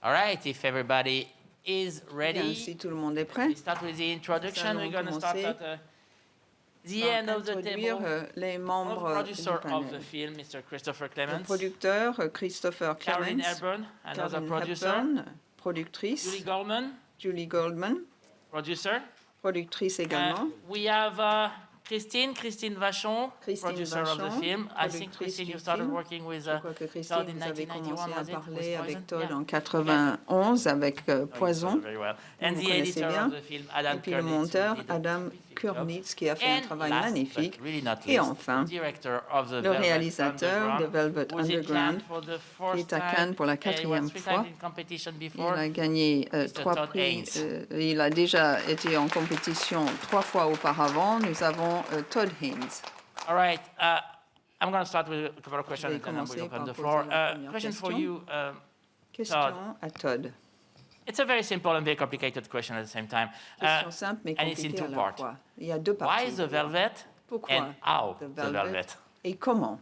All right, if everybody is Bien, ready, si tout le monde est prêt, we start with the introduction. We're going to start commencer at the par end of the introduire table. les The membres producer du of the panel. film, Mr. Christopher Le Clements. producteur Christopher Caroline Clements, Hepburn, another Caroline producer. Hepburn, productrice, Julie Goldman, Julie Goldman, producer. productrice également, We have Christine Vachon, Christine producer of the Vachon, film. I think, productrice Christine, du you started film. working with Je crois que Christine, Todd in vous avez 1991, commencé à was it? parler With avec Poison? Todd Yeah. en 91 avec Poison. Very well. Vous And vous the connaissez editor bien. of the film, Adam Et puis le Kurnitz, who monteur did a Adam terrific job. Kurnitz qui a fait un And travail last, magnifique. but really not Et least, enfin, the director of the le Velvet réalisateur de Underground, Velvet who's in Underground, Cannes for the qui first est à Cannes pour la time. He was 4e 3 fois. times in competition Il before. a gagné Mr. 3 Todd prix. Haynes. Il a déjà été en compétition 3 fois auparavant. Nous avons Todd Haynes. All right. I'm going to start with a couple of questions Je and vais then commencer we'll open par the poser floor. la première Question for question. you. Question à Todd. It's a very simple and very complicated question at the same time. Question simple mais and it's in compliquée à two la parts. fois. Il y a deux Why parties. the velvet Pourquoi and how the the velvet? Et comment?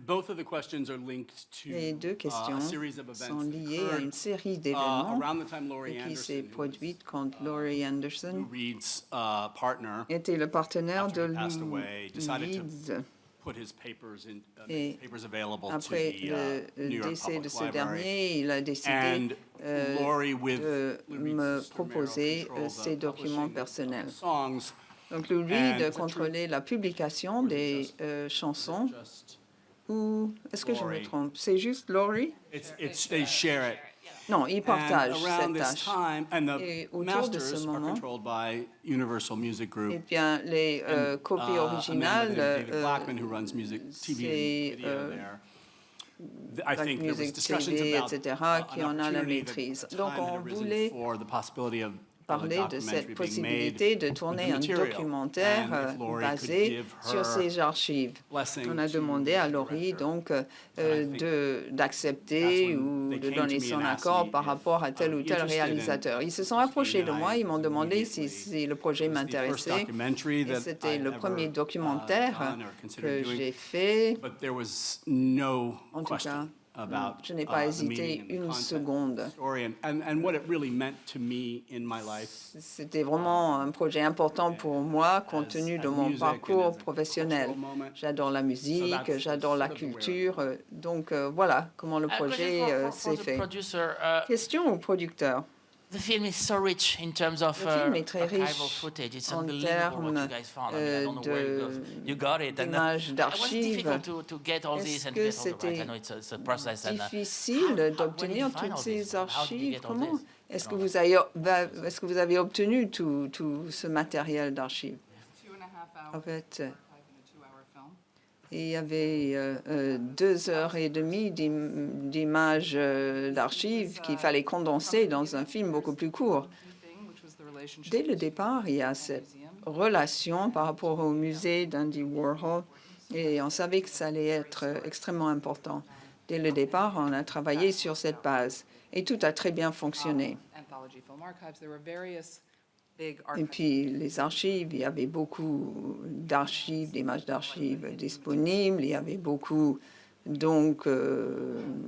Both of the questions are linked to Les deux questions a series of sont events liées à une occurred, série d'événements around the time Laurie qui s'est Anderson, produite quand Laurie Anderson Lou Reed's partner, était le partenaire de after he passed Lou away, decided to Leeds. put his papers in Et papers available to après the le New York décès Public de ce Library. dernier, il a décidé And Laurie, with de Lou Reed's me sister Meryl, proposer controlled the ses documents publishing of personnels. songs. Donc Lou And Reed is it contrôlait la publication des chansons. Just Ou est-ce que je me Laurie. trompe? C'est juste Laurie? they share it. Non, ils partagent And around cette this tâche. time, and Et the autour de ce masters are moment, controlled by Universal Music Group. eh bien, les copies A man by originales, the name of David Blackman, who runs music, TV and video there. I Black think there was Music discussions TV, about etc., qui an en a la opportunity that maîtrise. at the Donc, time had on arisen voulait for the possibility of a parler de cette documentary being made possibilité de with tourner the un material. documentaire And if Laurie could basé give sur her ces archives. blessing On a to demandé à the Laurie director. donc think d'accepter that's when ou they de came donner to me son and asked accord me par if rapport à tel I ou would be tel interested in réalisateur. Ils se sont approchés de moi, ils m'ont demandé si le projet It was the first m'intéressait. documentary Et that c'était I'd le ever, premier documentaire done or considered que doing. j'ai fait. But there was no En tout cas, question about je n'ai pas the hésité meaning and the une content seconde. of the story and what it really meant to me in my life. C'était vraiment un projet important pour moi, compte tenu de mon parcours professionnel. J'adore la musique, j'adore la culture. Donc voilà comment le projet s'est fait. Question au producteur. The film is so rich in terms of Le film est très archival riche footage. It's en unbelievable what you termes guys found. I mean, I don't know where you got it. And, d'images, it was d'archives. difficult to get all this Est-ce and to que get all the right. c'était I know it's a process. And, difficile d'obtenir when did you find toutes all ces this? How did you archives? get all Comment this? est-ce que vous avez obtenu tout ce matériel d'archives? 2.5 En hours fait, archive in a 2-hour film. il y avait 2 heures et demie d'images d'archives qu'il fallait condenser dans un film beaucoup plus court. Dès le départ, il y a cette relation par rapport au musée d'Andy Warhol et on savait que ça allait être extrêmement important. Dès le départ, on a travaillé sur cette base et tout a très bien fonctionné. Anthology film archives. There were various big Et archives. puis, les archives, il y avait beaucoup d'archives, d'images d'archives disponibles. Il y avait beaucoup, donc,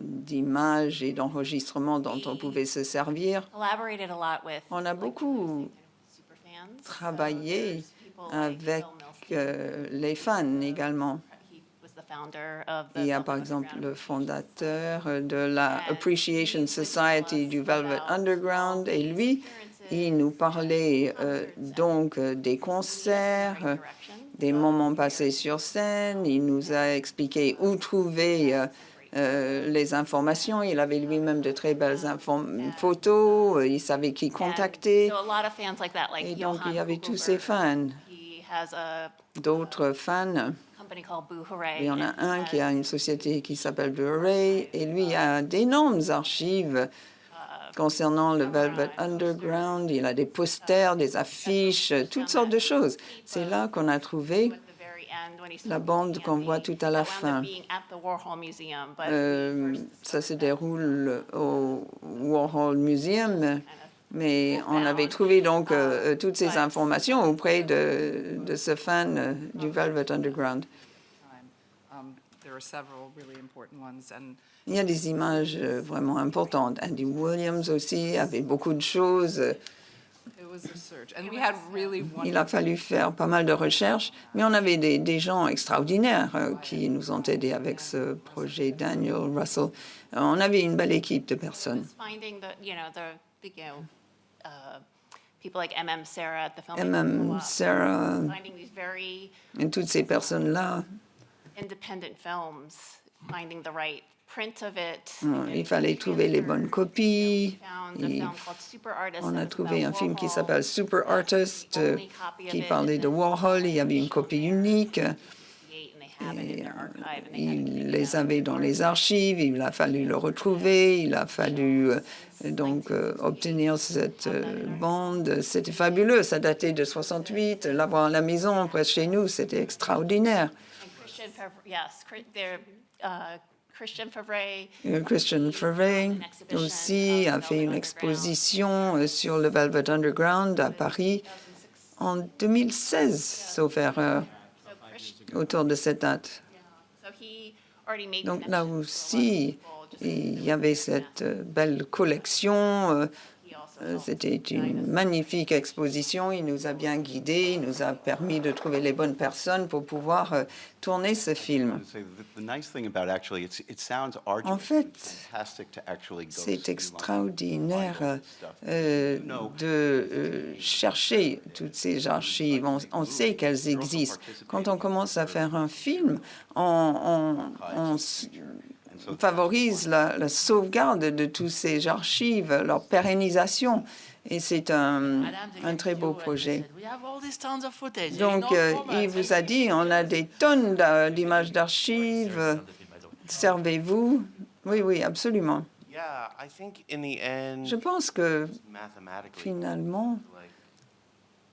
d'images et d'enregistrements dont on pouvait se servir. Collaborated a lot with, On a beaucoup superfans. travaillé People like avec Phil Mills, les fans également. he was the founder of the Il y a Velvet par exemple Underground le fondateur de la Appreciation Society du Velvet Underground et lui, il nous parlait donc des concerts, des moments passés sur scène. Il nous a expliqué où trouver les informations. Il avait lui-même de très belles photos. Il savait qui contacter. So a lot of fans like that, like Et donc, il y Johan avait tous ces Kugelberg. fans. He has a D'autres fans. company called Boo Hooray. Il y en a and he un qui a has une société qui s'appelle Blu-ray et lui a d'énormes archives concernant le Velvet Underground. Il a des posters, des affiches, toutes sortes de choses. C'est là qu'on a trouvé at the very end when he la started bande looking qu'on at voit the- tout à la that wound fin. up being at the Warhol Museum, but we first Ça se déroule au Warhol Museum, mais on avait trouvé donc toutes ces informations auprès de ce fan du Velvet Underground. There are several really important ones. And Il y a des images vraiment importantes. Andy Williams aussi avait beaucoup de choses. it was a search. And we had really Il a fallu faire pas mal de recherches, mais on avait des gens extraordinaires qui nous ont aidés avec ce projet. Daniel, Russell, on avait une belle équipe de personnes. Finding people like M.M. Sarah at the film. M.M. Sarah Finding these very et toutes ces personnes-là, independent films, finding the right print of it. il fallait trouver les bonnes copies. Found a film called Super Artist. On a that's trouvé about un film qui Warhol. s'appelle Super Artist, Only copy of qui it parlait de is in Warhol. Il y avait une copie unique. and they have it in their archive, and they had to keep Il it les down. avait dans les archives, il a fallu le retrouver, il a fallu donc obtenir cette bande. C'était fabuleux, ça datait de 68, l'avoir à la maison, près de chez nous, c'était extraordinaire. And Christian Favre, yes, Christian Favre. Christian Furey aussi a fait une exposition sur le Velvet Underground à Paris en 2016, sauf erreur, So Christian, autour de cette date. so he already made Donc mention là to a lot of aussi, people, just il y avait cette belle collection. he also helped. C'était une magnifique exposition. Il nous a bien guidés, il nous a permis de trouver les bonnes personnes pour pouvoir tourner ce film. The nice thing about actually, it sounds arduous. En fait, It's fantastic to actually go c'est see extraordinaire No. de chercher toutes ces archives. On sait qu'elles existent. Quand on commence à faire un film, on favorise la sauvegarde de toutes ces archives, leur pérennisation. Et c'est un très beau projet. Donc, il vous a dit, on a des tonnes d'images d'archives. Servez-vous. Oui, oui, absolument. Yeah, I think in the end, Je pense que mathematically, finalement, like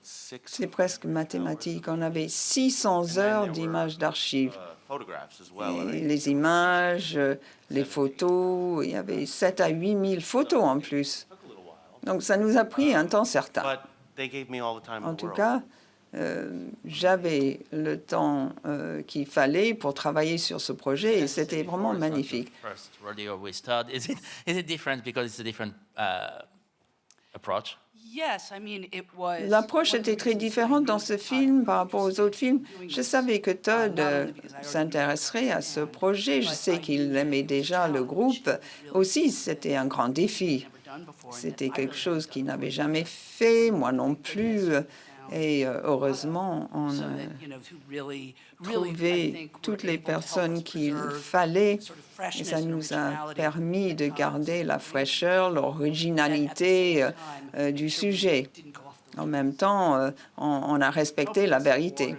6 c'est presque mathématique. On avait 600 heures d'images d'archives. photographs as well. Et les images, les photos, il y avait 7 à 8 000 photos en plus. Donc ça nous a pris un temps certain. But they gave me all the time in En the tout world. cas, j'avais le temps qu'il fallait pour travailler sur ce projet et c'était vraiment magnifique. First rodeo we start. Is it different because it's a different approach? Yes, I mean, it was. L'approche était très différente dans ce film par rapport aux autres films. Je savais que Todd s'intéresserait à ce projet. Je sais qu'il aimait déjà le groupe. Aussi, c'était un grand défi. C'était quelque chose qu'il n'avait jamais fait, moi non plus. Et heureusement, on a trouvé toutes les personnes qu'il fallait. Et ça nous a permis de garder la fraîcheur, l'originalité du sujet. En même temps, on a respecté la vérité.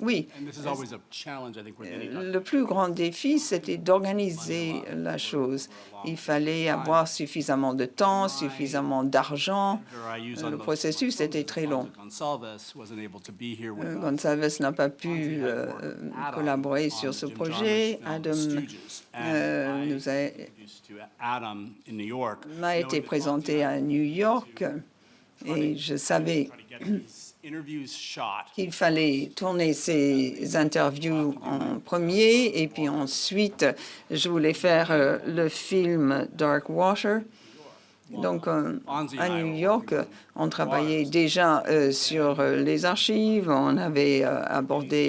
Oui, And this is always a challenge, I think, with any le plus grand défi, c'était d'organiser la chose. Il fallait avoir suffisamment de temps, suffisamment d'argent. Le processus était très long. Gonsalves wasn't able to be here with us. Gonsalves n'a pas pu collaborer sur ce projet. Adam nous a Introduced to Adam in New York. m'a été présenté à New York et je savais Try to get these interviews shot. qu'il fallait tourner ces interviews en premier et puis ensuite je voulais faire le film Dark Water. Donc à New York, on travaillait déjà sur les archives, on avait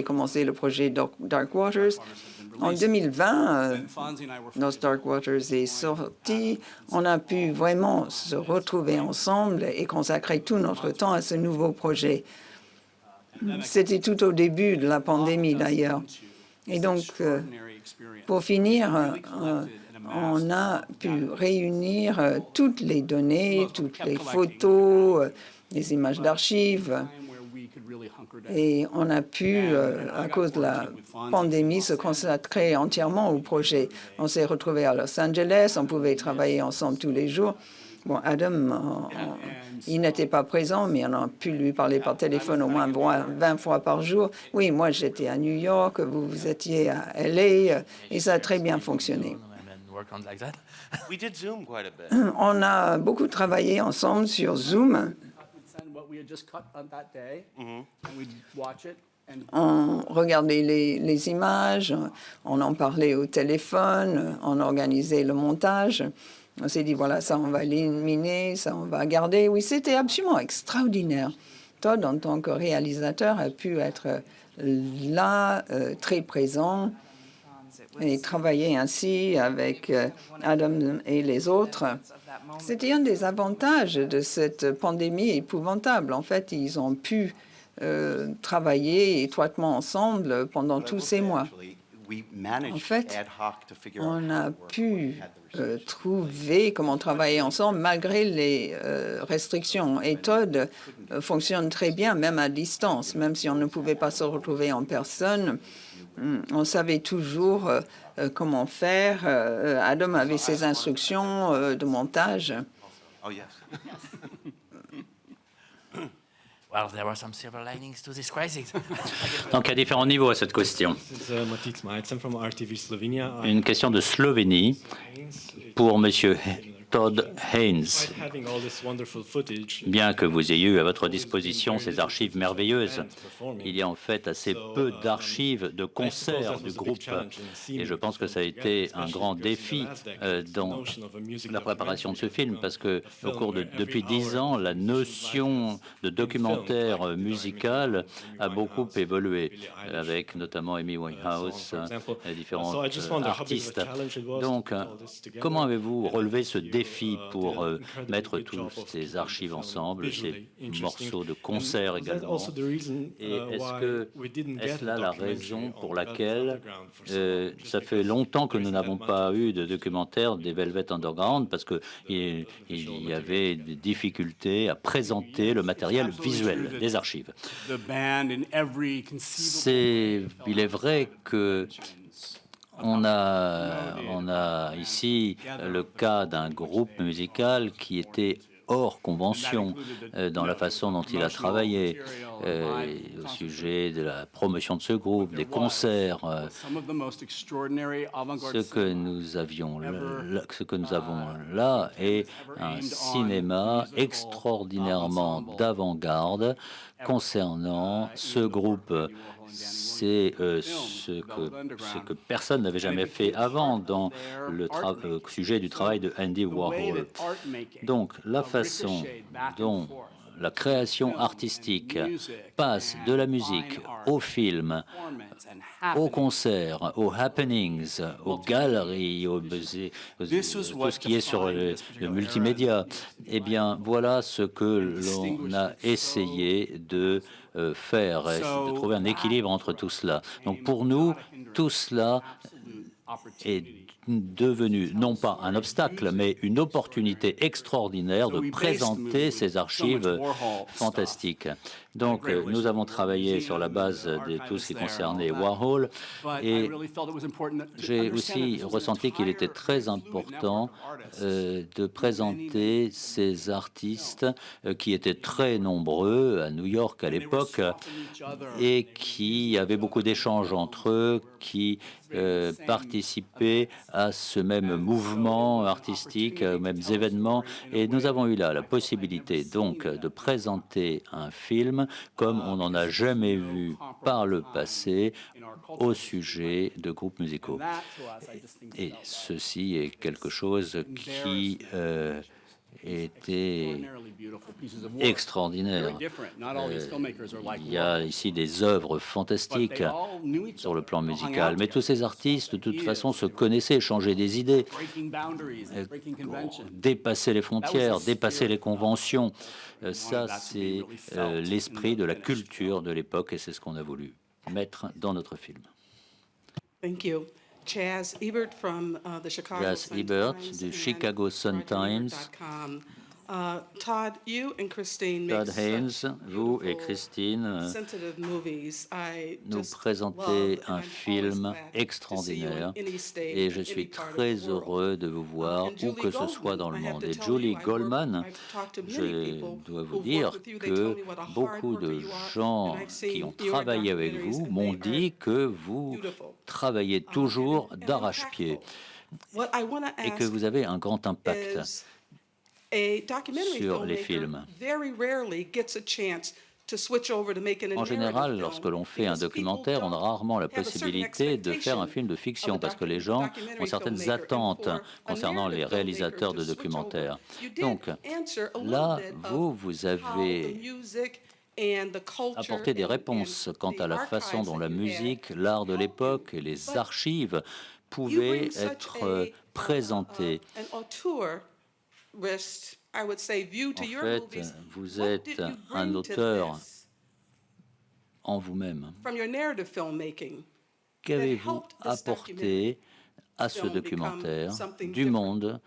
commencé le projet Dark Waters. En 2020, Fonzie and I were lorsque Dark Waters est sorti, on a pu vraiment se retrouver ensemble et consacrer tout notre temps à ce nouveau projet. C'était tout au début de la pandémie d'ailleurs. Et donc, extraordinary experience. pour finir, on a pu réunir toutes les données, toutes les photos, les images d'archives. Time where we could really hunker down. Et on a pu, à cause de la pandémie, se consacrer entièrement au projet. On s'est retrouvés à Los Angeles, on pouvait travailler ensemble tous les jours. Bon, Adam, il n'était pas présent, mais on a pu lui parler par téléphone au moins 20 fois par jour. Oui, moi j'étais à New York, vous étiez à LA, et ça a très bien fonctionné. Work on like that. We did Zoom quite a bit. On a beaucoup travaillé ensemble sur Zoom. We'd send what we had just cut on that day, and we'd watch it On regardait les images, on en parlait au téléphone, on organisait le montage. On s'est dit, voilà, ça, on va l'éliminer, ça, on va garder. Oui, c'était absolument extraordinaire. Todd, en tant que réalisateur, a pu être là, très présent, et travailler ainsi avec Adam et les autres. C'était un des avantages de cette pandémie épouvantable. En fait, ils ont pu travailler étroitement ensemble pendant tous ces mois. En fait, on a pu trouver comment travailler ensemble malgré les restrictions. Et Todd fonctionne très bien, même à distance, même si on ne pouvait pas se retrouver en personne. On savait toujours comment faire. Adam avait ses instructions de montage. Oh, yes. Well, there were some silver linings to this crisis. Donc, à différents niveaux à cette question. Une question de Slovénie pour Monsieur Todd Haynes. Bien que vous ayez eu à votre disposition ces archives merveilleuses, il y a en fait assez peu d'archives de concerts du groupe. Et je pense que ça a été un grand défi dans la préparation de ce film, parce que depuis 10 ans, la notion de documentaire musical a beaucoup évolué, avec notamment Amy Winehouse et différents artistes. Donc, comment avez-vous relevé ce défi pour mettre tous ces archives ensemble, ces morceaux de concert également? Et est-ce là la raison pour laquelle ça fait longtemps que nous n'avons pas eu de documentaire des Velvet Underground, parce qu'il y avait des difficultés à présenter le matériel visuel des archives? Il est vrai que on a ici le cas d'un groupe musical qui était hors convention dans la façon dont il a travaillé au sujet de la promotion de ce groupe, des concerts. Ce que nous avons là est un cinéma extraordinairement d'avant-garde concernant ce groupe. C'est ce que personne n'avait jamais fait avant dans le sujet du travail de Andy Warhol. Donc, la façon dont la création artistique passe de la musique au film, au concert, aux happenings, aux galeries, tout ce qui est sur le multimédia, eh bien, voilà ce que l'on a essayé de faire, de trouver un équilibre entre tout cela. Donc, pour nous, tout cela est devenu non pas un obstacle, mais une opportunité extraordinaire de présenter ces archives fantastiques. Donc, nous avons travaillé sur la base de tout ce qui concernait Warhol, et j'ai aussi ressenti qu'il était très important de présenter ces artistes qui étaient très nombreux à New York à l'époque et qui avaient beaucoup d'échanges entre eux, qui participaient à ce même mouvement artistique, aux mêmes événements. Et nous avons eu là la possibilité donc de présenter un film comme on n'en a jamais vu par le passé au sujet de groupes musicaux. Et ceci est quelque chose qui était extraordinaire. Il y a ici des œuvres fantastiques sur le plan musical, mais tous ces artistes, de toute façon, se connaissaient, échangeaient des idées, dépassaient les frontières, dépassaient les conventions. Ça, c'est l'esprit de la culture de l'époque, et c'est ce qu'on a voulu mettre dans notre film. Thank you. Chaz Ebert from the Chicago Chaz Ebert du Chicago Sun-Times. Todd, you and Christine Todd Haynes, vous et Christine nous présentez un film extraordinaire et je suis très heureux de vous voir où que ce soit dans le monde. Et Julie Goldman, je dois vous dire que beaucoup de gens qui ont travaillé avec vous m'ont dit que vous travaillez toujours d'arrache-pied et que vous avez un grand impact sur les films. to switch over to making a En général, narrative lorsque film l'on fait un because people documentaire, on a don't rarement la have a certain possibilité de faire un expectation film de fiction of a parce que les gens ont documentary certaines filmmaker. attentes And for a concernant les narrative réalisateurs filmmaker de to switch documentaires. over, you did Donc answer a little là, bit vous of how avez the music and the culture apporter des and réponses quant the à la archives façon dont that la you had musique, l'art de helped l'époque you. et les But archives you pouvaient bring such être présentées. an auteurist, I would say, view to En your fait, movies. vous What êtes did you un bring to auteur this en vous-même. from your narrative filmmaking? Qu'avez-vous helped this apporté à ce film become documentaire something du different? monde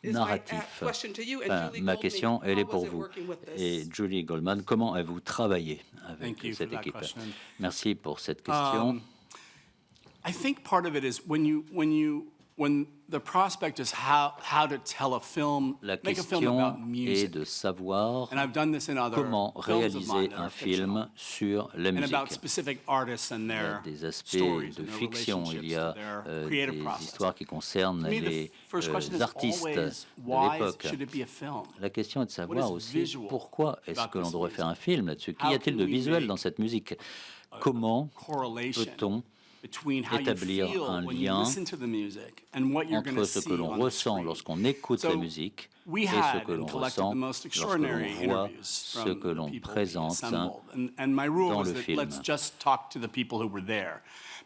Is my narratif? question to you, and Enfin, Julie ma Goldman, question, elle est how was pour it vous. working with this? Et Julie Goldman, comment avez-vous travaillé avec Thank you cette for that équipe? question. Merci pour cette question. I think part of it is when the prospect is how to tell a film, La make a film question about est music. de savoir And I've done this in other comment films of réaliser mine that un are film fictional. sur la And musique. about specific artists and Il y a their des aspects stories de and their fiction, il y a relationships to their creative des process. histoires qui concernent To me, les the first question is artistes always, de why l'époque. should it be a film? La question est de savoir is aussi visual pourquoi est-ce about que l'on this devrait music? faire un film là-dessus. Qu'y How a-t-il can de we visuel make dans cette musique? Comment Correlation peut-on between how you établir feel un when you lien listen to the music and what you're going entre to ce see que l'on on the ressent screen? lorsqu'on écoute la So, musique we et ce had que l'on and collected ressent the most lorsque extraordinary l'on voit interviews ce from que the l'on people we présente assembled. And my rule dans was le that film. let's just talk to the people who were there.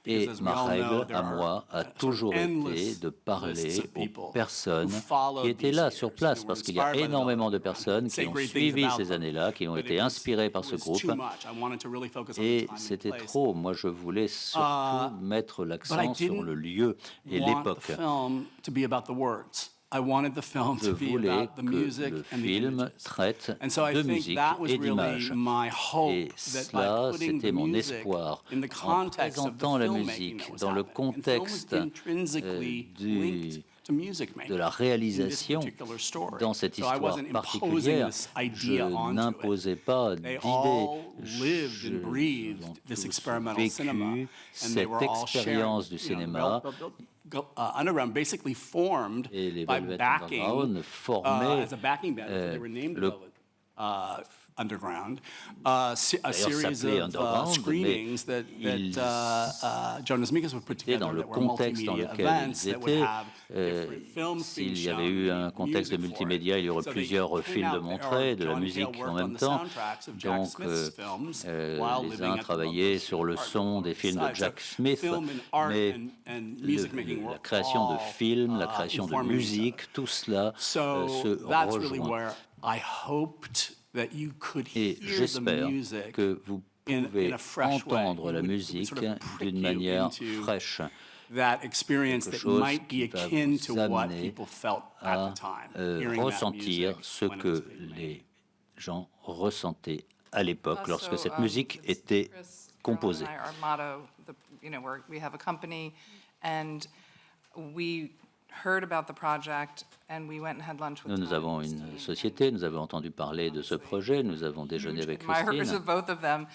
Et Because as we ma all know, règle there à are moi a sort of toujours été endless de lists parler of aux people personnes who followed qui étaient these là years sur and place, who were parce qu'il y a inspired by the énormément de Velvet Underground, personnes say qui ont great things suivi about ces them. années-là, qui ont But été it inspirées par was ce groupe. too much. I wanted to really focus on the Et time and c'était place. trop. Moi, je voulais surtout mettre l'accent sur didn't le lieu et want the l'époque. film to be about the words. I wanted the film Je to be voulais about the que music le and the film images. traite And so I de think musique that was et really d'images. my hope Et that cela, by putting c'était the mon music espoir in the en context of the présentant la filmmaking musique that was dans le happening. And film was contexte intrinsically linked to music making de la in this réalisation particular story. dans cette So I histoire wasn't imposing particulière. this Je idea onto it. n'imposais pas They d'idée. all lived and Ils breathed ont this tous experimental cinema, vécu and they were cette all expérience du sharing, cinéma. Underground basically formed Et les by Velvet backing Underground formaient as a backing band before they were named le Velvet Underground, a series s'appelait of Underground, screenings mais that Jonas Mekas would put Et dans together le that were contexte dans multimedia lequel events ils that would étaient, have different films being s'il y avait shown, eu un contexte de music for it. multimédia, il y aurait So they plusieurs came films de out there. montrés, de la John musique Cale en worked même on the temps. soundtracks of Jack Donc, Smith's films les while living uns at the travaillaient Loveless sur le Park son des films de side. Jack So Smith, film and art mais and music making la were création de all, films, la création de informing each other. musique, tout cela So se that's really rejoint. where I hoped that you could Et hear the j'espère music que vous in pouvez a fresh way. entendre la It would musique sort of prick d'une you manière into fraîche, that experience quelque that chose might be qui va akin to vous what amener people felt à at the time, hearing that ressentir music ce when it was que being made. les gens ressentaient à l'époque lorsque cette musique Chris, était Carol composée. and I, our motto, we have a company, and we heard about the project, and we went and had lunch with Nous Todd avons and une Christine, société, nous avons entendu parler de ce projet, nous avons déjeuné huge avec admirers Christine. of both of them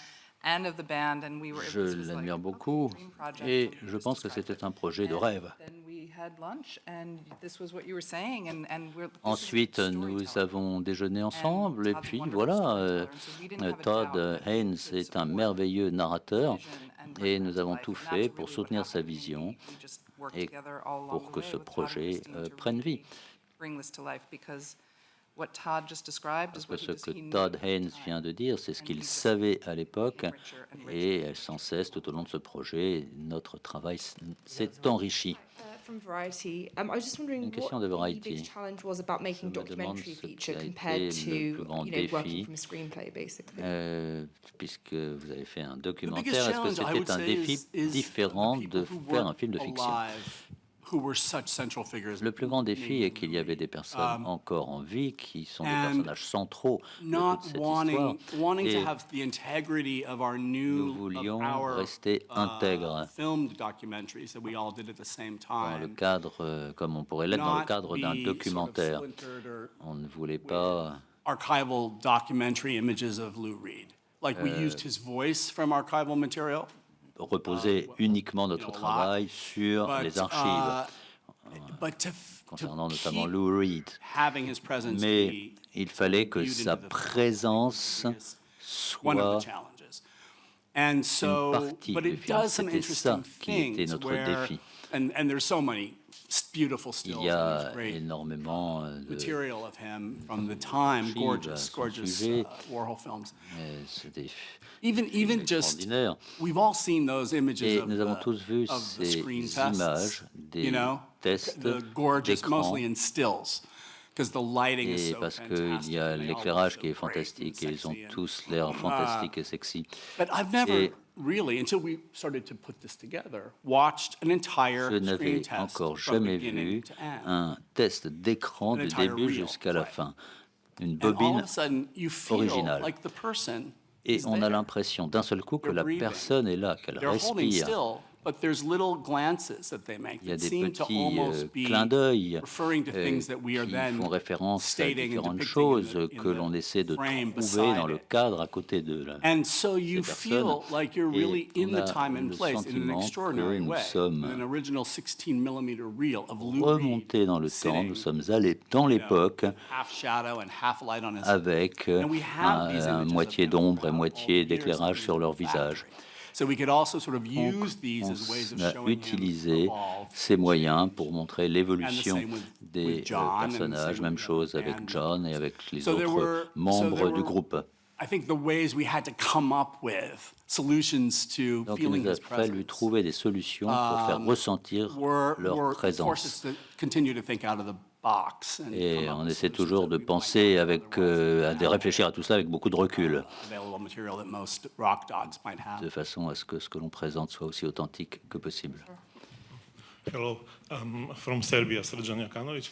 and of the band, and we were. Je this was like, l'admire okay, beaucoup dream project, et and we je just pense que described c'était it. un projet de And rêve. then we had lunch, and this was what you were saying, and we're. this is Ensuite, nous storytelling. avons déjeuné ensemble et Todd's a puis wonderful voilà, storyteller, and so we didn't have a Todd doubt that Haynes he could est un support merveilleux narrateur vision and bring et that nous to avons life. tout And that's fait really pour what soutenir sa happened. vision We just worked et together all along pour the que way ce with Todd and projet Christine to prenne vie. really bring this to life, because what Todd just described is Parce what que ce que he knew Todd at the Haynes time. vient de dire, c'est ce And qu'il he just savait à l'époque became richer and richer. et elle sans cesse tout au long de ce projet, notre travail s'est enrichi. From Variety, I was just wondering Une question what de the Variety. biggest challenge was about making Je me demande documentary ce qui feature a compared été to, le plus grand working défi, from a screenplay, basically. Puisque vous avez fait un The biggest documentaire, est-ce que challenge, I would c'était un say, défi is différent the people de who faire un weren't film de fiction? alive, who were such central figures Le plus grand défi in est qu'il y avait des personnes encore en vie qui sont des and personnages centraux de not toute cette histoire. wanting Et to have the integrity of our nous new voulions of our, rester intègres filmed documentaries that we all did at the same dans le time. cadre, comme on pourrait l'être dans le Not cadre d'un be documentaire. sort of splintered or On ne voulait pas archival documentary images of Lou Reed. Like we used his voice from archival material, reposer uniquement notre a lot, travail sur but, les archives but to concernant notamment keep Lou Reed. having his presence Mais be il fallait que viewed sa into the présence previous one of soit the challenges. And so, partie but du it film. does some C'était ça interesting qui était things notre where, défi. and there's so many beautiful Il stills, y and a there's great énormément de material of him from the time, archives à gorgeous, son gorgeous sujet. Warhol films. C'était Even just, extraordinaire. we've all seen those images Et of nous avons tous vu the ces screen tests, images you des know, tests the gorgeous, d'écran. mostly in stills, because the lighting is Et so parce fantastic. qu'il y a and they all l'éclairage look qui est so great and fantastique et ils ont sexy and- tous l'air fantastique et sexy. But I've never Et really, until we started to put this together, watched an entire je screen n'avais test encore from jamais beginning vu to end. un test d'écran An du entire début reel jusqu'à la play. fin. Une And all bobine of a sudden, you feel originale. like the person Et is on a there. l'impression d'un seul coup que They're la breathing. personne est là, qu'elle They're holding respire. still, but there's little glances that they make Il y a that des seem to petits almost be clins d'œil referring to things that we are qui then font référence à stating and différentes depicting choses in que l'on essaie de frame trouver dans beside le it. cadre à côté de la And so you ces feel personnes. like you're Et really in on the a time and le place in an sentiment extraordinary que nous way. sommes An original 16 mm reel of Lou remontés Reed dans le temps, sitting, nous sommes allés dans l'époque half shadow and half light on his avec And we have these images of moitié him d'ombre et throughout all moitié the years d'éclairage that sur we leur were in the visage. factory. So we could also sort of Donc, use these on as ways of a showing him utilisé evolve ces moyens change. pour montrer And the l'évolution same with des John, and the personnages. same Même with chose the avec band John et members. avec les So there autres were- membres there du were- groupe. I think the ways we had to come up with solutions to Donc il feeling nous a his fallu presence trouver des solutions pour faire ressentir were leur forced us présence. to continue to think out of the box and Et come up on with essaie solutions toujours that de we might penser not avec, otherwise de réfléchir à tout cela avec beaucoup de recul, available material that most rock dogs might have. de façon à ce que l'on présente soit aussi authentique que possible. Hello, from Serbia, Srđan Jakanović.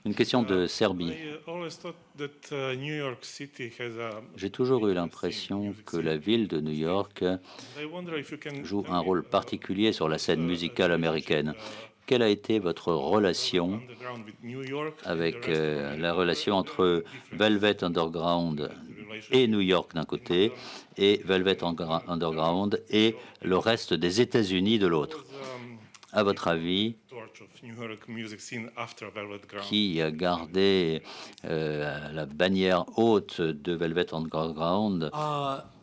Une question de Serbie. I always thought that New York City has a J'ai toujours eu l'impression que la ville de New York I wonder if you can joue tell un me, rôle particulier sur la scène musicale américaine. Quelle a été votre relation underground with New York and avec the rest of la relation entre Velvet Underground et New York d'un côté et Velvet Underground et le reste des États-Unis de l'autre? À votre avis, torch of New York music scene after Velvet Ground? qui a gardé la bannière haute de Velvet Underground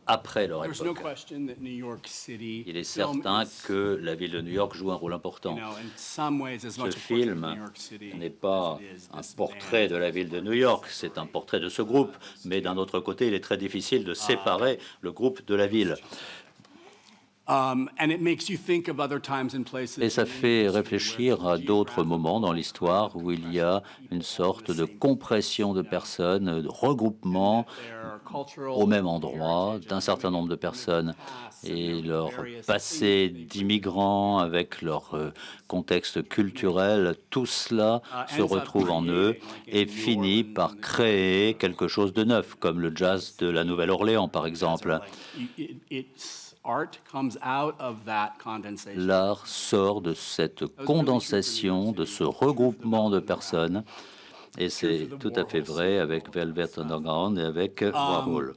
après leur There's no époque? question that New York City Il est film certain is, que la ville de New York joue un rôle important. you know, in some ways as Ce much a portrait of film New York City n'est pas as it is un this portrait band. de la ville de New York, c'est un portrait de ce groupe. Mais d'un autre côté, il est très difficile de séparer le groupe de la ville. And it makes you think of other times and places Et ça in fait history réfléchir where à d'autres moments dans l'histoire où il y a une sorte de compression de personnes, de regroupement their cultural au même endroit heritage d'un certain nombre de personnes past and et their leur various passé things they d'immigrants avec leur contexte culturel, tout cela se retrouve en eux et finit par créer quelque chose de neuf, comme le jazz de la Nouvelle-Orléans par exemple. Art comes out of that condensation. L'art sort de cette condensation, de ce regroupement de personnes, et c'est tout à fait vrai avec Velvet Underground et avec Warhol.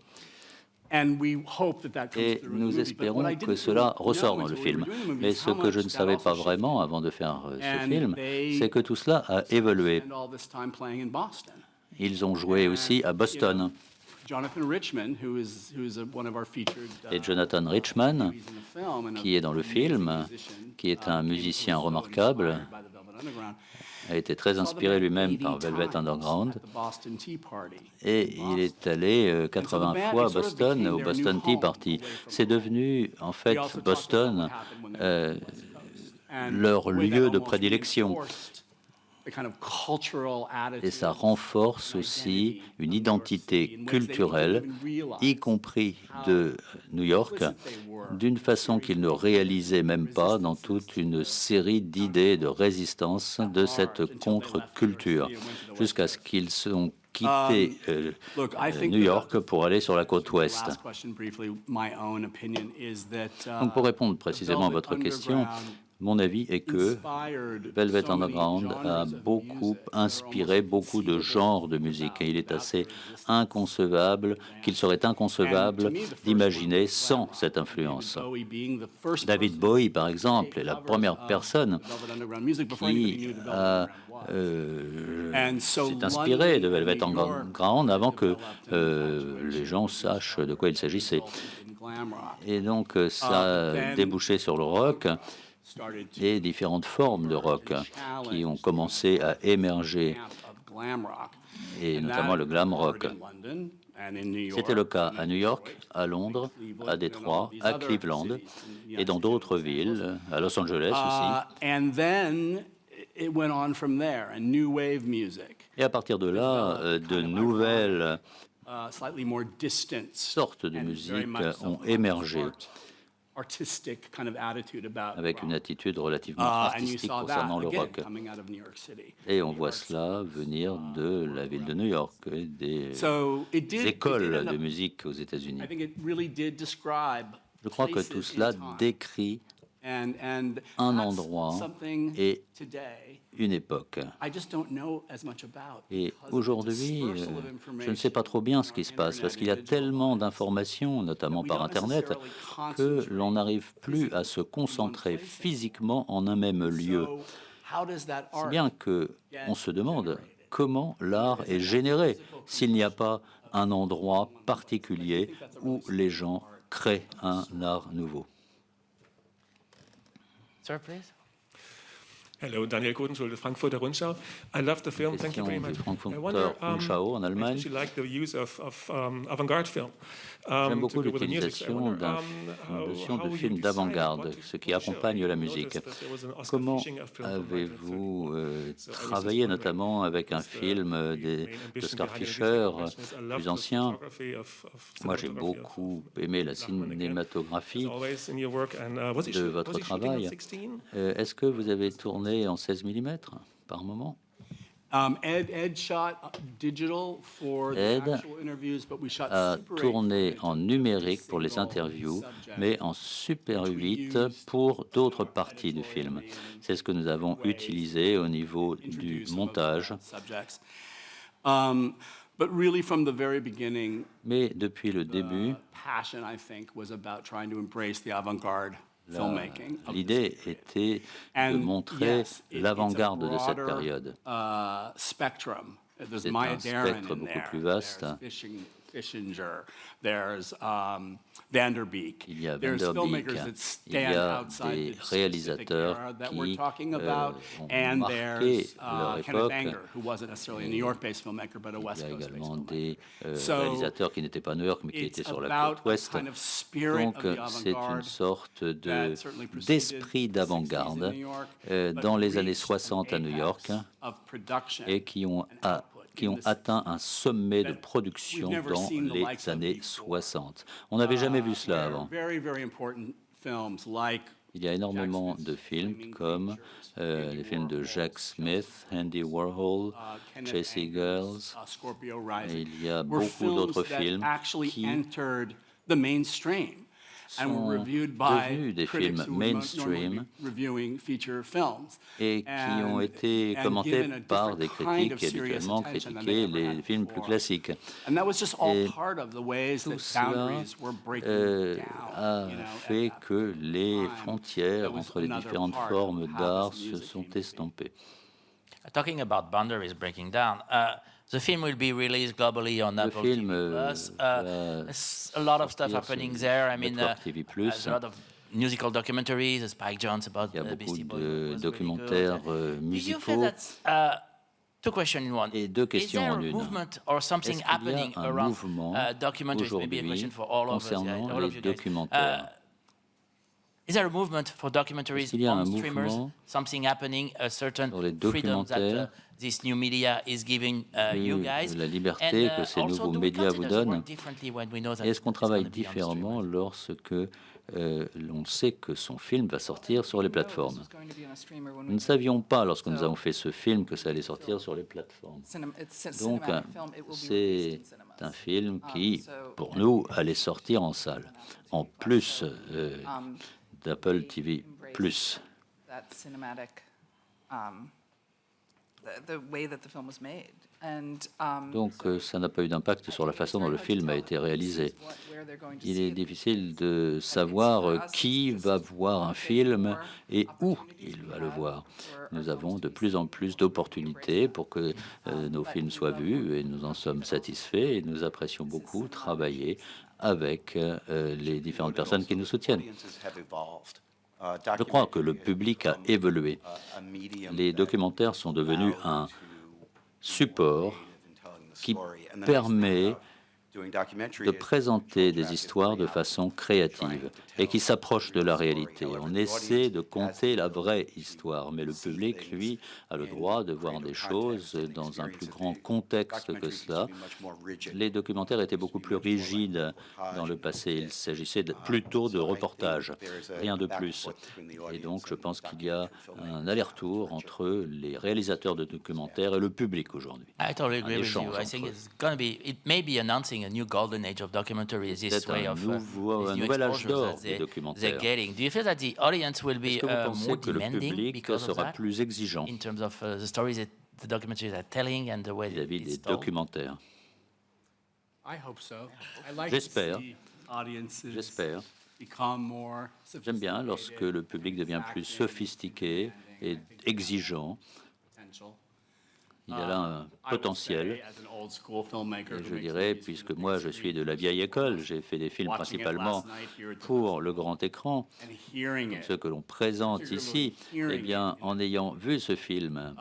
And we hope that that comes Et through in the nous movie. But espérons what I que didn't cela really ressort know dans le until we were film. doing the movie Mais is ce how que je much ne that savais also pas shifted. vraiment avant de faire ce And film, they c'est que tout cela a évolué. spend all this time playing in Boston. Ils ont joué aussi à Boston. Jonathan Richman, who is one of our featured Et Jonathan Richman, movies in the film, and a qui est dans le film, musician, qui est un came musicien to us, remarquable, inspired by the Velvet Underground. a été très inspiré lui-même par Velvet Underground. Et il est allé 80 fois à Boston, au Boston Tea Party. C'est devenu, en fait, Boston, leur lieu de prédilection. Et ça renforce aussi une identité culturelle, y compris de New York, d'une façon qu'ils ne réalisaient même pas dans toute une série d'idées de résistance de cette contre-culture, jusqu'à ce qu'ils sont quitté New York pour aller sur la côte ouest. Donc pour répondre précisément à votre question, Mon avis est que Velvet Underground a beaucoup inspiré beaucoup de genres de musique et il est assez inconcevable, qu'il serait inconcevable d'imaginer sans cette influence. David Bowie, par exemple, est la première personne qui s'est inspiré de Velvet Underground avant que les gens sachent de quoi il s'agissait. Et donc, ça a débouché sur le rock et différentes formes de rock qui ont commencé à émerger, et notamment le glam rock. C'était le cas à New York, à Londres, à Détroit, à Cleveland et dans d'autres villes, à Los Angeles aussi. Et à partir de là, de nouvelles sortes de musique ont émergé avec une attitude relativement artistique concernant le rock. Et on voit cela venir de la ville de New York et des écoles de musique aux États-Unis. Je crois que tout cela décrit un endroit et une époque. Et aujourd'hui, je ne sais pas trop bien ce qui se passe parce qu'il y a tellement d'informations, notamment par Internet, que l'on n'arrive plus à se concentrer physiquement en un même lieu. Si bien qu'on se demande comment l'art est généré s'il n'y a pas un endroit particulier où les gens créent un art nouveau. Sir, please. Hello, Daniel Kotenschulde, Frankfurter Rundschau. I love the film. Thank you very much. Frankfurter Rundschau en Allemagne. Like the use of avant-garde film. J'aime beaucoup l'utilisation d'une notion de film d'avant-garde, ce qui accompagne la musique. Comment avez-vous travaillé notamment avec un film d'Oscar Fischer, plus ancien? Moi, j'ai beaucoup aimé la cinématographie de votre travail. Est-ce que vous avez tourné en 16 mm par moment? Ed a tourné en numérique pour les interviews, mais en Super 8 pour d'autres parties du film. C'est ce que nous avons utilisé au niveau du montage. Mais depuis le début, l'idée était de montrer l'avant-garde de cette période. C'est un spectre beaucoup plus vaste. Il y a Van Der Beek, il y a des réalisateurs qui ont marqué leur époque. Il y a également des réalisateurs qui n'étaient pas à New York, mais qui étaient sur la côte ouest. Donc, c'est une sorte d'esprit d'avant-garde dans les années 60 à New York et qui ont atteint un sommet de production dans les années 60. On n'avait jamais vu cela avant. Il y a énormément de films comme les films de Jack Smith, Andy Warhol, Chasey Girls. Et il y a beaucoup d'autres films qui sont devenus des films mainstream et qui ont été commentés par des critiques qui habituellement critiquaient les films plus classiques. Et tout cela a fait que les frontières entre les différentes formes d'art se sont estompées. Talking about boundaries breaking down, the film will be released globally on Apple TV+. There's a lot of stuff happening there. I mean, there's a lot of musical documentaries, Spike Jonze about the Beastie Boys. Il y a beaucoup de documentaires musicaux. Two questions in one. Et deux questions en une. Est-ce qu'il y a un mouvement aujourd'hui concernant les documentaires? Is there a movement for documentaries on streamers? Something happening, a certain freedom that this new media is giving you guys? La liberté que ces nouveaux médias vous donnent. Est-ce qu'on travaille différemment lorsque l'on sait que son film va sortir sur les plateformes? Nous ne savions pas, lorsque nous avons fait ce film, que ça allait sortir sur les plateformes. Donc, c'est un film qui, pour nous, allait sortir en salle, en plus d'Apple TV+. that cinematic, the way that the film was made. Donc ça n'a pas eu d'impact sur la façon dont le film a été réalisé. Il est difficile de savoir qui va voir un film et où il va le voir. Nous avons de plus en plus d'opportunités pour que nos films soient vus et nous en sommes satisfaits et nous apprécions beaucoup travailler avec les différentes personnes qui nous soutiennent. Je crois que le public a évolué. Les documentaires sont devenus un support qui permet de présenter des histoires de façon créative et qui s'approche de la réalité. On essaie de conter la vraie histoire, mais le public, lui, a le droit de voir des choses dans un plus grand contexte que cela. Les documentaires étaient beaucoup plus rigides dans le passé. Il s'agissait plutôt de reportages, rien de plus. Et donc, je pense qu'il y a un aller-retour entre les réalisateurs de documentaires et le public aujourd'hui. I totally agree with you. I think it's going to be, it may be announcing a new golden age of documentary, this way of un nouvel âge d'or des documentaires. Getting. Do you feel that the audience will be more que le demanding public because of sera that, plus exigeant in terms of the stories that the documentaries are telling and the way vis-à-vis it's des told? documentaires? J'espère. J'espère. J'aime bien lorsque le public devient plus sophistiqué et exigeant. Il y a là un potentiel. Et je dirais, puisque moi je suis de la vieille école, j'ai fait des films principalement pour le grand écran, comme ceux que l'on présente ici, eh bien, en ayant vu ce film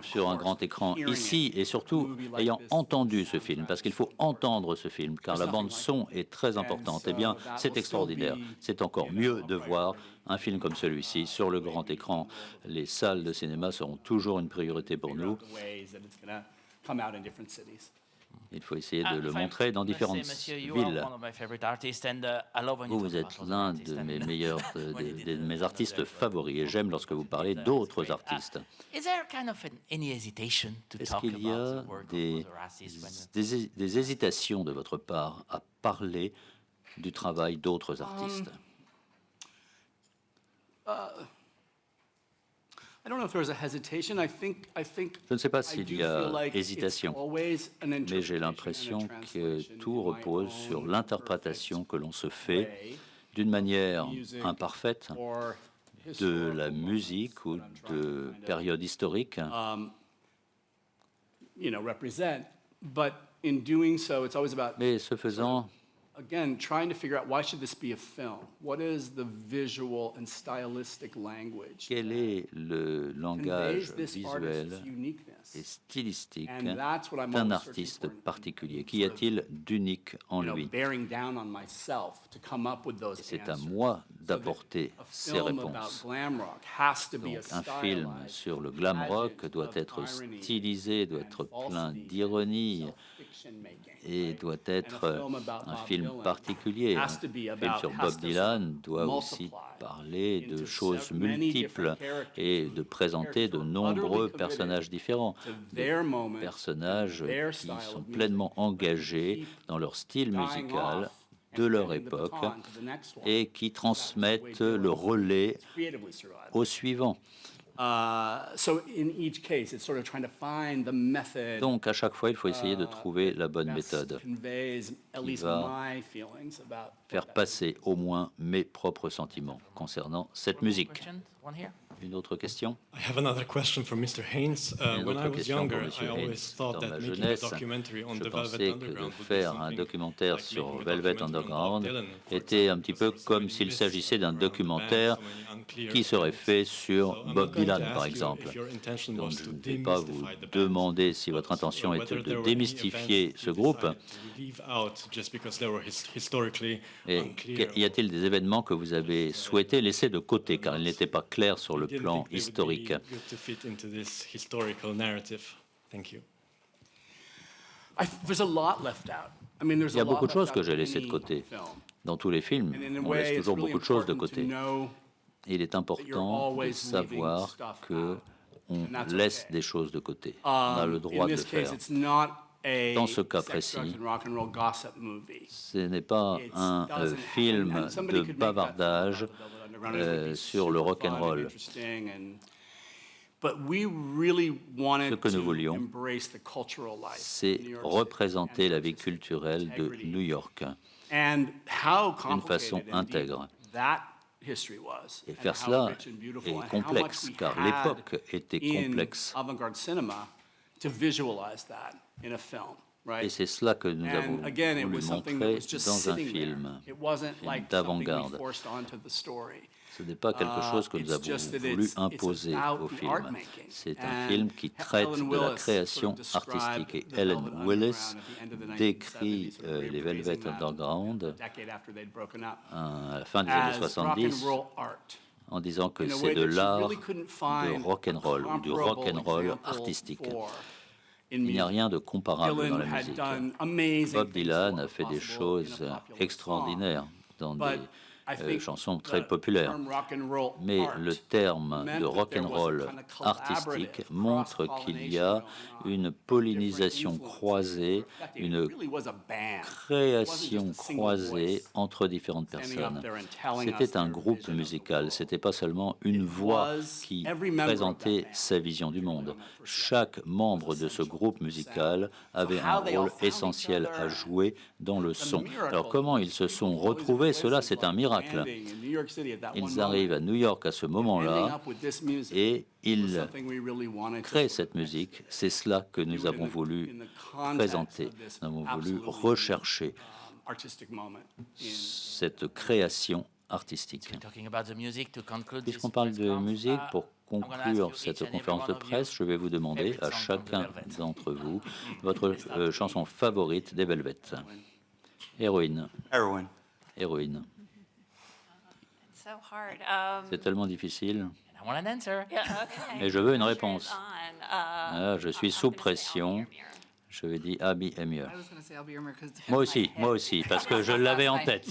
sur un grand écran ici, et surtout ayant entendu ce film, parce qu'il faut entendre ce film, car la bande son est très importante, eh bien, c'est extraordinaire. C'est encore mieux de voir un film comme celui-ci sur le grand écran. Les salles de cinéma seront toujours une priorité pour nous. Il faut essayer de le montrer dans différentes villes. Vous êtes l'un de mes meilleurs, de mes artistes favoris, et j'aime lorsque vous parlez d'autres artistes. Est-ce qu'il y a des hésitations de votre part à parler du travail d'autres artistes? Je ne sais pas s'il y a hésitation, mais j'ai l'impression que tout repose sur l'interprétation que l'on se fait d'une manière imparfaite de la musique ou de périodes historiques. Mais ce faisant, again, trying to figure out why should this be a film? What is the visual and stylistic language? Quel est le langage visuel et stylistique d'un artiste particulier? Qu'y a-t-il d'unique en lui? C'est à moi d'apporter ces réponses. Donc, un film sur le glam rock doit être stylisé, doit être plein d'ironie et doit être un film particulier. Un film sur Bob Dylan doit aussi parler de choses multiples et de présenter de nombreux personnages différents, des personnages qui sont pleinement engagés dans leur style musical de leur époque et qui transmettent le relais au suivant. Donc, à chaque fois, il faut essayer de trouver la bonne méthode qui va faire passer au moins mes propres sentiments concernant cette musique. Une autre question? I have another question for Mr. Haynes. When I was younger, I always thought that making a documentary on the Velvet Underground de faire un documentaire sur Velvet Underground était un petit peu comme s'il s'agissait d'un documentaire qui serait fait sur Bob Dylan, par exemple. Donc, je ne vais pas vous demander si votre intention est de démystifier ce groupe. Et y a-t-il des événements que vous avez souhaité laisser de côté car ils n'étaient pas clairs sur le plan historique? Il y a beaucoup de choses que j'ai laissées de côté. Dans tous les films, on laisse toujours beaucoup de choses de côté. Il est important de savoir que on laisse des choses de côté. On a le droit de le faire. Dans ce cas précis, ce n'est pas un film de bavardage sur le rock and roll. Ce que nous voulions, c'est représenter la vie culturelle de New York d'une façon intègre. Et faire cela est complexe, car l'époque était complexe. Et c'est cela que nous avons voulu montrer dans un film d'avant-garde. Ce n'est pas quelque chose que nous avons voulu imposer au film. C'est un film qui traite de la création artistique. Et Ellen Willis décrit les Velvet Underground à la fin des années 70 en disant que c'est de l'art de rock'n'roll ou du rock'n'roll artistique. Il n'y a rien de comparable dans la musique. Bob Dylan a fait des choses extraordinaires dans des chansons très populaires. Mais le terme de rock'n'roll artistique montre qu'il y a une pollinisation croisée, une création croisée entre différentes personnes. C'était un groupe musical, c'était pas seulement une voix qui présentait sa vision du monde. Chaque membre de ce groupe musical avait un rôle essentiel à jouer dans le son. Alors comment ils se sont retrouvés, cela c'est un miracle. Ils arrivent à New York à ce moment-là et ils créent cette musique. C'est cela que nous avons voulu présenter. Nous avons voulu rechercher cette création artistique. Puisqu'on parle de musique, pour conclure cette conférence de presse, je vais vous demander à chacun d'entre vous votre chanson favorite des Velvet. Héroïne. Héroïne. C'est tellement difficile. Et je veux une réponse. Ah, je suis sous pression. Je vais dire Abby Emier. Moi aussi, parce que je l'avais en tête.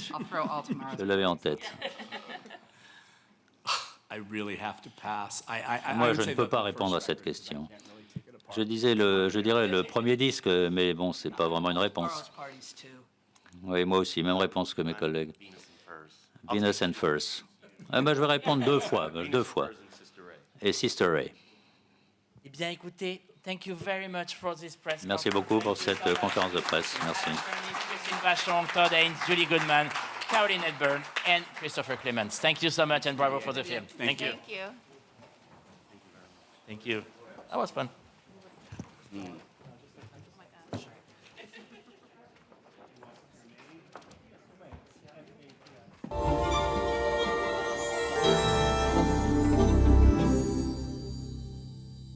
Je l'avais en tête. Moi, je ne peux pas répondre à cette question. Je dirais le premier disque, mais bon, c'est pas vraiment une réponse. Oui, moi aussi, même réponse que mes collègues. Venus and Furs. Je vais répondre deux fois. Et Sister Ray. Eh bien, écoutez, thank you very much for this press conference. Merci beaucoup pour cette conférence de presse. Merci. Christine Vachon, Todd Haynes, Julie Goodman, Caroline Hepburn, and Christopher Clements. Thank you so much, and bravo for the film. Thank you. Thank you. Thank you. That was fun.